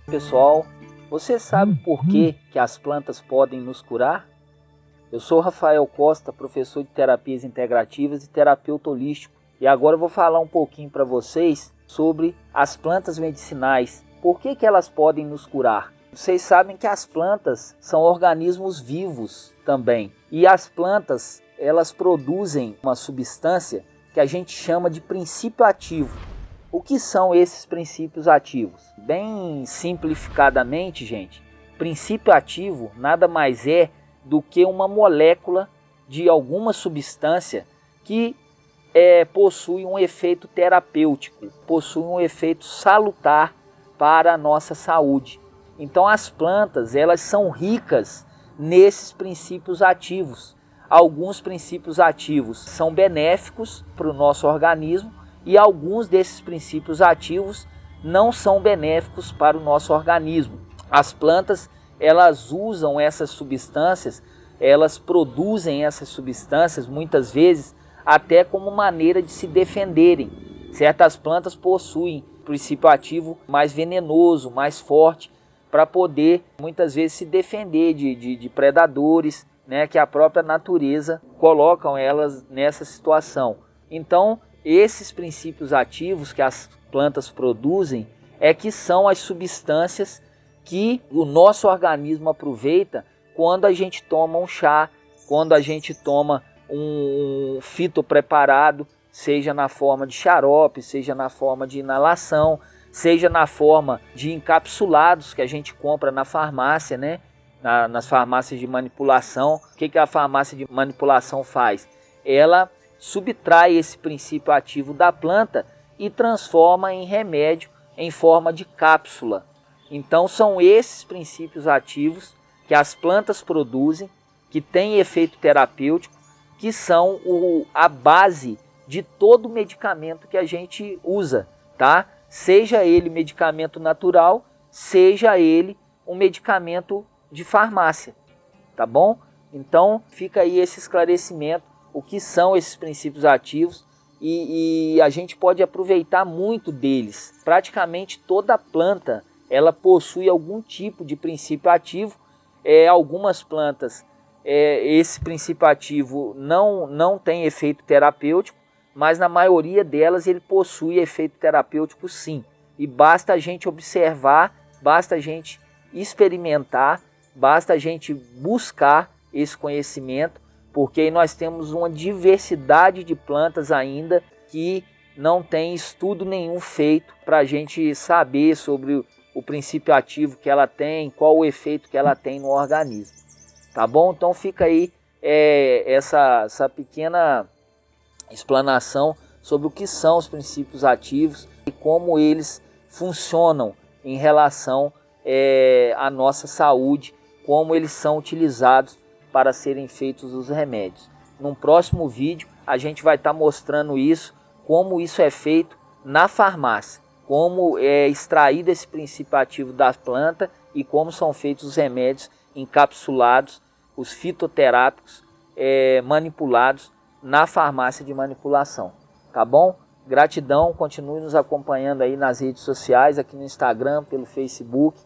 Pessoal, você sabe por que as plantas podem nos curar? Eu sou Rafael Costa, professor de terapias integrativas e terapeuta holístico, e agora eu vou falar um pouquinho para vocês sobre as plantas medicinais. Por que elas podem nos curar? Vocês sabem que as plantas são organismos vivos também, e as plantas elas produzem uma substância que a gente chama de princípio ativo. O que são esses princípios ativos? Bem simplificadamente, gente, princípio ativo nada mais é do que uma molécula de alguma substância que possui um efeito terapêutico, possui um efeito salutar para a nossa saúde. Então as plantas elas são ricas nesses princípios ativos. Alguns princípios ativos são benéficos para o nosso organismo, e alguns desses princípios ativos não são benéficos para o nosso organismo. As plantas, elas usam essas substâncias, elas produzem essas substâncias muitas vezes até como maneira de se defenderem. Certas plantas possuem princípio ativo mais venenoso, mais forte, para poder muitas vezes se defender de predadores, né, que a própria natureza colocam elas nessa situação. Então, esses princípios ativos que as plantas produzem é que são as substâncias que o nosso organismo aproveita quando a gente toma um chá, quando a gente toma um fitopreparado, seja na forma de xarope, seja na forma de inalação, seja na forma de encapsulados que a gente compra na farmácia, né? Nas farmácias de manipulação. O que a farmácia de manipulação faz? Ela subtrai esse princípio ativo da planta e transforma em remédio em forma de cápsula. Então são esses princípios ativos que as plantas produzem, que têm efeito terapêutico, que são a base de todo medicamento que a gente usa, tá? Seja ele medicamento natural, seja ele um medicamento de farmácia, tá bom? Então fica aí esse esclarecimento, o que são esses princípios ativos, e a gente pode aproveitar muito deles. Praticamente toda planta ela possui algum tipo de princípio ativo. Algumas plantas esse princípio ativo não tem efeito terapêutico, mas na maioria delas ele possui efeito terapêutico sim. E basta a gente observar, basta a gente experimentar, basta a gente buscar esse conhecimento, porque aí nós temos uma diversidade de plantas ainda que não tem estudo nenhum feito para a gente saber sobre o princípio ativo que ela tem, qual o efeito que ela tem no organismo. Tá bom? Então fica aí essa pequena explanação sobre o que são os princípios ativos e como eles funcionam em relação à nossa saúde, como eles são utilizados para serem feitos os remédios. Num próximo vídeo a gente vai estar mostrando isso, como isso é feito na farmácia, como é extraído esse princípio ativo da planta e como são feitos os remédios encapsulados, os fitoterápicos manipulados na farmácia de manipulação. Tá bom? Gratidão, continue nos acompanhando aí nas redes sociais, aqui no Instagram, pelo Facebook.